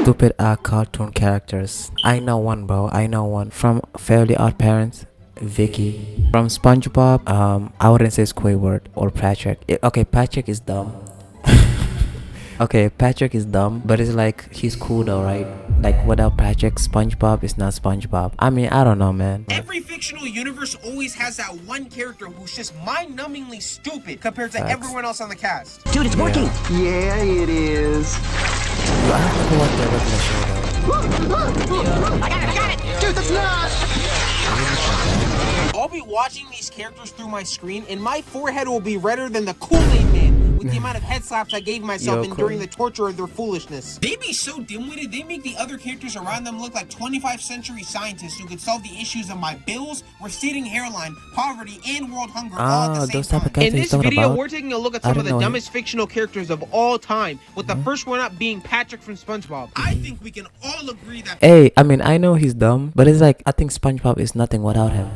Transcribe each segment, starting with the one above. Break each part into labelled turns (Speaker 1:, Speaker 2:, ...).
Speaker 1: Stupid cartoon characters. I know one, bro. I know one. From Fairly Odd Parents, Vicky. From SpongeBob, I wouldn't say Squidward or Patrick. Okay, Patrick is dumb. Okay, Patrick is dumb, but it's like he's cool though, right? Like without Patrick, SpongeBob is not SpongeBob. I mean, I don't know, man.
Speaker 2: Every fictional universe always has that one character who's just mind-numbingly stupid compared to everyone else on the cast.
Speaker 3: Dude, it's working.
Speaker 4: Yeah, it is.
Speaker 1: I have never watched the regular show though.
Speaker 3: I got it.
Speaker 4: Dude, that's not.
Speaker 2: I'll be watching these characters through my screen, and my forehead will be redder than the Kool-Aid Man with the amount of head slaps I gave myself enduring the torture of their foolishness. They be so dim-witted, they make the other characters around them look like 25th century scientists who could solve the issues of my bills, receding hairline, poverty, and world hunger all at the same time.
Speaker 1: In
Speaker 2: this video, we're taking a look at some of the dumbest fictional characters of all time, with the first one up being Patrick from SpongeBob. I think we can all agree that...
Speaker 1: Hey, I mean, I know he's dumb, but it's like, I think SpongeBob is nothing without him.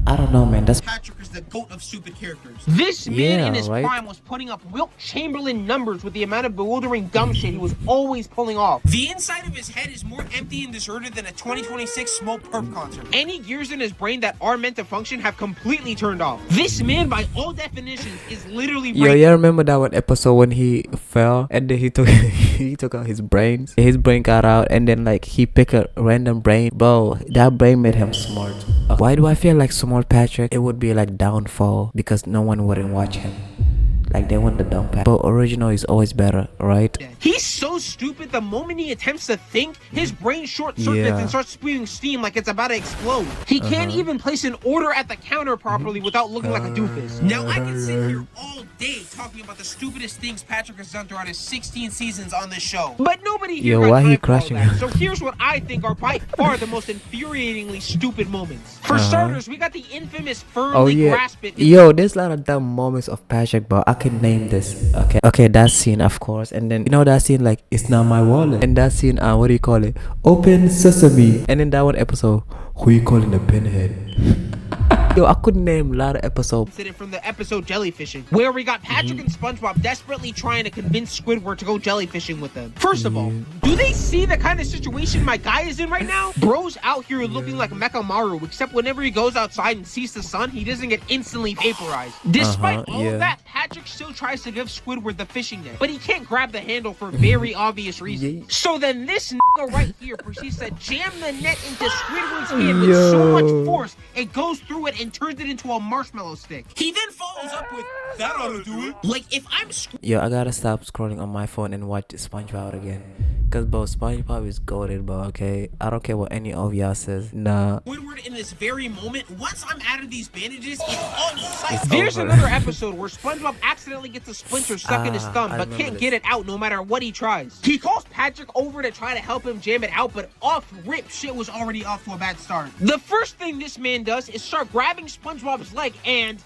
Speaker 1: I don't know, man. That's
Speaker 2: Patrick is the GOAT of stupid characters. This man in his prime was putting up Wilt Chamberlain numbers with the amount of bewildering dumb shit he was always pulling off. The inside of his head is more empty and deserted than a 2026 Smoke Perp concert. Any gears in his brain that are meant to function have completely turned off. This man, by all definitions, is literally
Speaker 1: Yo, yeah, remember that one episode when he fell and then he took he took out his brains? His brain got out and then like he picked a random brain. Bro, that brain made him smart. Why do I feel like small Patrick, it would be like downfall because no one wouldn't watch him? Like they want the dumb Patrick. But original is always better, right?
Speaker 2: He's so stupid, the moment he attempts to think, his brain short circuits and starts spewing steam like it's about to explode. He can't even place an order at the counter properly without looking like a doofus. Now I can sit here all day talking about the stupidest things Patrick has done throughout his 16 seasons on this show. But nobody here
Speaker 1: why he crashing?
Speaker 2: So here's what I think are by far the most infuriatingly stupid moments. For starters, we got the infamous firmly grasp it.
Speaker 1: Yo, there's a lot of dumb moments of Patrick, but I can name this. Okay, that scene, of course. And then you know that scene like it's not my wallet. And that scene, what do you call it? Open sesame. And then that one episode, who you calling the pinhead? Yo, I could name a lot of episodes.
Speaker 2: From the episode Jellyfishing, where we got Patrick and SpongeBob desperately trying to convince Squidward to go jellyfishing with them. First of all, do they see the kind of situation my guy is in right now? Bro's out here looking like Mechamaru, except whenever he goes outside and sees the sun, he doesn't get instantly vaporized. Despite all of that, Patrick still tries to give Squidward the fishing net, but he can't grab the handle for very obvious reasons. So then this nigga right here proceeds to jam the net into Squidward's hand with so much force, it goes through it and turns it into a marshmallow stick. He then follows up with, that ought to do it. Like, if I'm
Speaker 1: Yo, I gotta stop scrolling on my phone and watch SpongeBob again. Cause bro, SpongeBob is goated, bro, okay? I don't care what any of y'all says. Nah.
Speaker 2: Squidward in this very moment, once I'm out of these bandages, it's on sight. There's another episode where SpongeBob accidentally gets a splinter stuck in his thumb, but can't get it out no matter what he tries. He calls Patrick over to try to help him jam it out, but off rip, shit was already off to a bad start. The first thing this man does is start grabbing SpongeBob's leg and...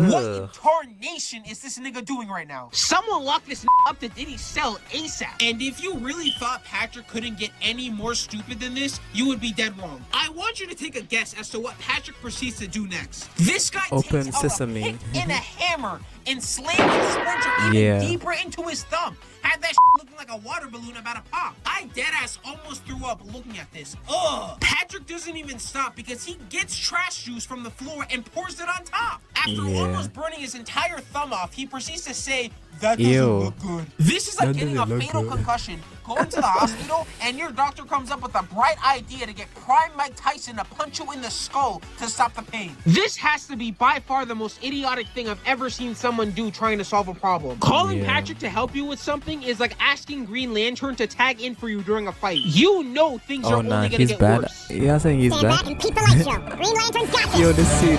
Speaker 2: What in tarnation is this nigga doing right now? Someone lock this up to Diddy's cell ASAP. And if you really thought Patrick couldn't get any more stupid than this, you would be dead wrong. I want you to take a guess as to what Patrick proceeds to do next. This guy takes
Speaker 1: sesame.
Speaker 2: a pick and a hammer and slams the splinter even deeper into his thumb. Had that looking like a water balloon about to pop. I deadass almost threw up looking at this. Ugh. Patrick doesn't even stop because he gets trash juice from the floor and pours it on top. After almost burning his entire thumb off, he proceeds to say, that doesn't look good. This is like getting a fatal concussion, going to the hospital, and your doctor comes up with a bright idea to get prime Mike Tyson to punch you in the skull to stop the pain. This has to be by far the most idiotic thing I've ever seen someone do trying to solve a problem. Calling Patrick to help you with something is like asking Green Lantern to tag in for you during a fight. You know things are only gonna get worse.
Speaker 1: Yeah, saying he's bad.
Speaker 3: Back and peep the light show. Green Lantern's got you.
Speaker 1: Yo, this scene.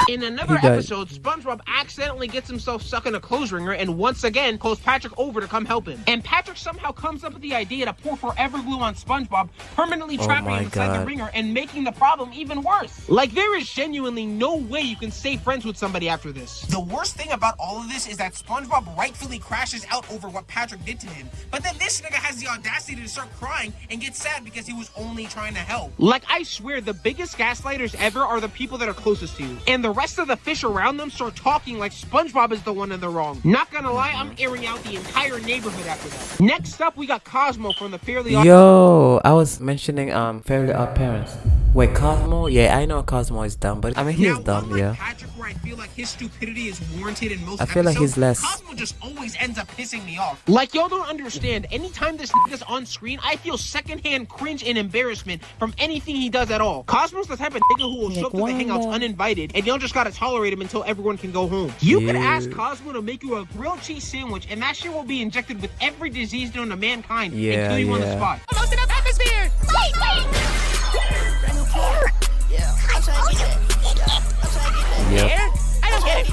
Speaker 2: In another episode, SpongeBob accidentally gets himself stuck in a clothes wringer and once again calls Patrick over to come help him. And Patrick somehow comes up with the idea to pour forever glue on SpongeBob, permanently trapping him inside the ringer and making the problem even worse. Like, there is genuinely no way you can stay friends with somebody after this. The worst thing about all of this is that SpongeBob rightfully crashes out over what Patrick did to him, but then this nigga has the audacity to start crying and get sad because he was only trying to help. Like, I swear, the biggest gaslighters ever are the people that are closest to you. And the rest of the fish around them start talking like SpongeBob is the one in the wrong. Not gonna lie, I'm airing out the entire neighborhood after that. Next up, we got Cosmo from the Fairly Odd...
Speaker 1: Yo, I was mentioning Fairly Odd Parents. Wait, Cosmo? Yeah, I know Cosmo is dumb, but I mean he is dumb,
Speaker 2: unlike
Speaker 1: yeah.
Speaker 2: Patrick, where I feel like his stupidity is warranted in most
Speaker 1: I feel like he's less.
Speaker 2: Cosmo just always ends up pissing me off. Like, y'all don't understand. Anytime this nigga's on screen, I feel secondhand cringe and embarrassment from anything he does at all. Cosmo's the type of nigga who will show up to the hangouts uninvited, and y'all just gotta tolerate him until everyone can go home. You could ask Cosmo to make you a grilled cheese sandwich, and that shit will be injected with every disease known to mankind and kill you on the spot.
Speaker 5: Almost enough atmosphere! I don't get it.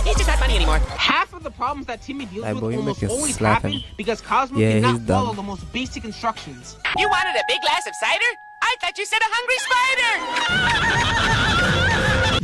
Speaker 5: He's just not funny anymore.
Speaker 2: Half of the problems that Timmy deals with
Speaker 1: boy,
Speaker 2: almost
Speaker 1: make us
Speaker 2: always
Speaker 1: slap
Speaker 2: happen
Speaker 1: him.
Speaker 2: because Cosmo
Speaker 1: Yeah,
Speaker 2: cannot
Speaker 1: he's
Speaker 2: follow
Speaker 1: dumb.
Speaker 2: the most basic instructions.
Speaker 5: You wanted a big glass of cider? I thought you said a hungry spider!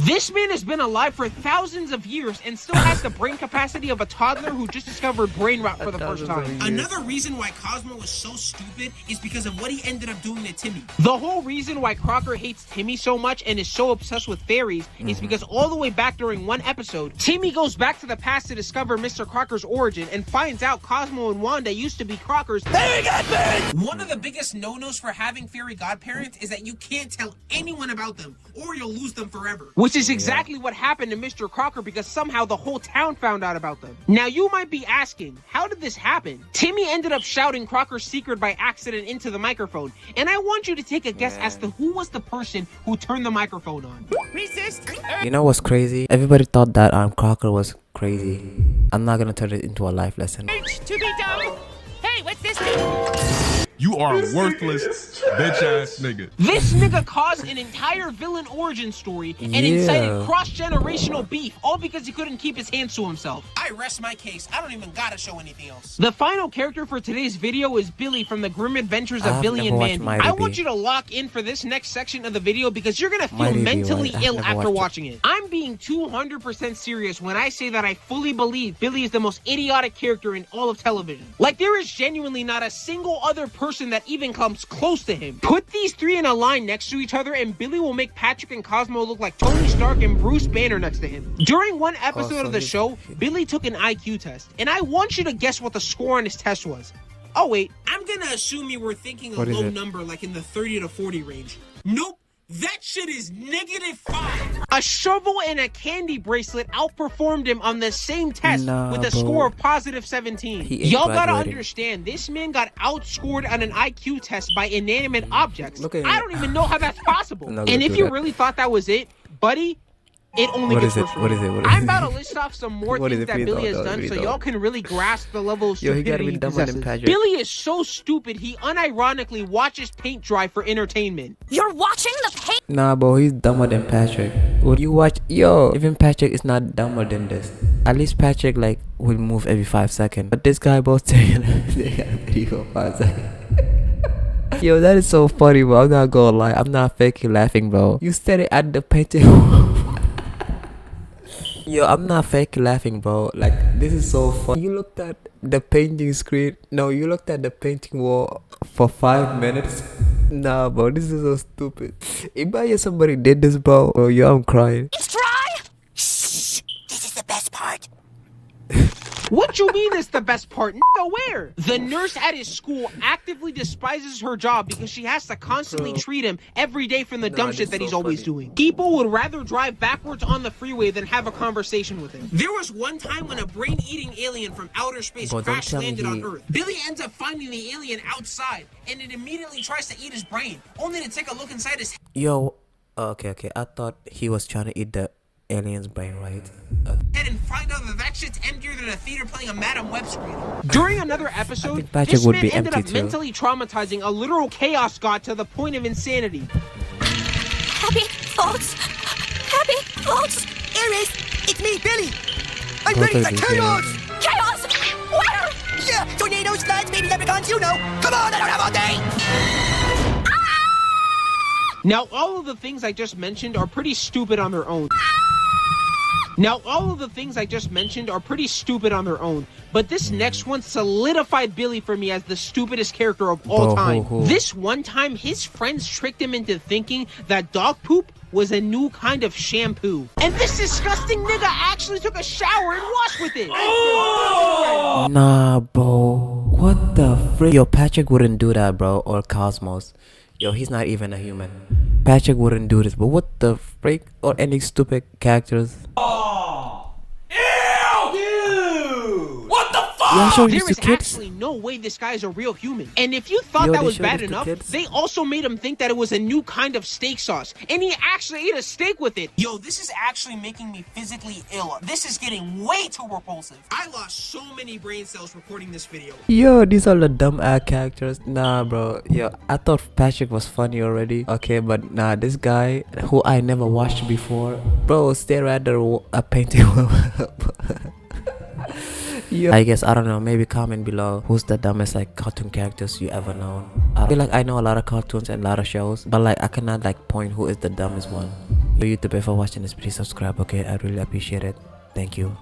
Speaker 2: This man has been alive for thousands of years and still has the brain capacity of a toddler who just discovered brain rot for the first time. Another reason why Cosmo was so stupid is because of what he ended up doing to Timmy. The whole reason why Crocker hates Timmy so much and is so obsessed with fairies is because all the way back during one episode, Timmy goes back to the past to discover Mr. Crocker's origin and finds out Cosmo and Wanda used to be Crockers. Fairy godparents! One of the biggest no-nos for having fairy godparents is that you can't tell anyone about them or you'll lose them forever. Which is exactly what happened to Mr. Crocker because somehow the whole town found out about them. Now you might be asking, how did this happen? Timmy ended up shouting Crocker's secret by accident into the microphone, and I want you to take a guess as to who was the person who turned the microphone on.
Speaker 5: Resist!
Speaker 1: You know what's crazy? Everybody thought that Crocker was crazy. I'm not gonna turn it into a life lesson.
Speaker 5: To be dumb! Hey, what's this thing?
Speaker 6: You are a worthless bitch ass nigga.
Speaker 2: This nigga caused an entire villain origin story and incited cross-generational beef, all because he couldn't keep his hands to himself. I rest my case. I don't even gotta show anything else. The final character for today's video is Billy from the Grim Adventures of Billy and Mandy. I want you to lock in for this next section of the video because you're gonna feel mentally ill after watching it. I'm being 200% serious when I say that I fully believe Billy is the most idiotic character in all of television. Like, there is genuinely not a single other person that even comes close to him. Put these three in a line next to each other and Billy will make Patrick and Cosmo look like Tony Stark and Bruce Banner next to him. During one episode of the show, Billy took an IQ test, and I want you to guess what the score on his test was. Oh wait, I'm gonna assume you were thinking a low number like in the 30 to 40 range. Nope. That shit is -5. A shovel and a candy bracelet outperformed him on the same test with a score of +17. Y'all gotta understand, this man got outscored on an IQ test by inanimate objects. I don't even know how that's possible. And if you really thought that was it, buddy, it only gets worse.
Speaker 1: What is it?
Speaker 2: I'm about to list off some more things that Billy has done so y'all can really grasp the level of stupidity he possesses. Billy is so stupid, he unironically watches paint dry for entertainment.
Speaker 5: You're watching the paint?
Speaker 1: Nah, bro, he's dumber than Patrick. Would you watch? Yo, even Patrick is not dumber than this. At least Patrick, like, will move every 5 seconds. But this guy both taking a video 5 seconds. Yo, that is so funny, bro. I'm not gonna lie. I'm not faking laughing, bro. You stared at the painting. Yo, I'm not fake laughing, bro. Like, this is so fun. You looked at the painting screen. No, you looked at the painting wall for 5 minutes. Nah, bro, this is so stupid. Imagine somebody did this, bro. Oh, yo, I'm crying.
Speaker 5: It's dry! Shh! This is the best part.
Speaker 2: What you mean it's the best part? Nigga, where? The nurse at his school actively despises her job because she has to constantly treat him every day from the dumb shit that he's always doing. People would rather drive backwards on the freeway than have a conversation with him. There was one time when a brain-eating alien from outer space crash landed on Earth. Billy ends up finding the alien outside, and it immediately tries to eat his brain, only to take a look inside his head.
Speaker 1: Yo, okay. I thought he was trying to eat the alien's brain, right?
Speaker 2: And find out that shit's emptier than a theater playing a Madame Web screen. During another episode,
Speaker 1: Patrick
Speaker 2: this
Speaker 1: would
Speaker 2: man
Speaker 1: be
Speaker 2: ended
Speaker 1: empty
Speaker 2: up
Speaker 1: too.
Speaker 2: mentally traumatizing a literal chaos god to the point of insanity.
Speaker 5: Happy thoughts! Happy thoughts!
Speaker 7: Aries, it's me, Billy. I'm ready for chaos!
Speaker 5: Chaos! Where?
Speaker 7: Yeah, tornadoes, floods, baby leprechauns, you know. Come on, I don't have all day!
Speaker 2: Now, all of the things I just mentioned are pretty stupid on their own. Now, all of the things I just mentioned are pretty stupid on their own, but this next one solidified Billy for me as the stupidest character of all time. This one time, his friends tricked him into thinking that dog poop was a new kind of shampoo. And this disgusting nigga actually took a shower and washed with it.
Speaker 1: Nah, bro. What the frick? Yo, Patrick wouldn't do that, bro. Or Cosmos. Yo, he's not even a human. Patrick wouldn't do this, but what the frick? Or any stupid characters. Yeah, sure,
Speaker 2: There is actually no way this guy is a real human. And if you thought that was bad enough, they also made him think that it was a new kind of steak sauce. And he actually ate a steak with it.
Speaker 7: Yo, this is actually making me physically ill. This is getting way too repulsive.
Speaker 2: I lost so many brain cells recording this video.
Speaker 1: Yo, these are the dumb ass characters. Nah, bro. Yo, I thought Patrick was funny already. Okay, but nah, this guy who I never watched before. Bro, stare at a painting. Yeah. I guess, I don't know, maybe comment below who's the dumbest like cartoon characters you ever known. I feel like I know a lot of cartoons and a lot of shows, but like I cannot like point who is the dumbest one. YouTube, if you're watching this, please subscribe, okay? I really appreciate it. Thank you.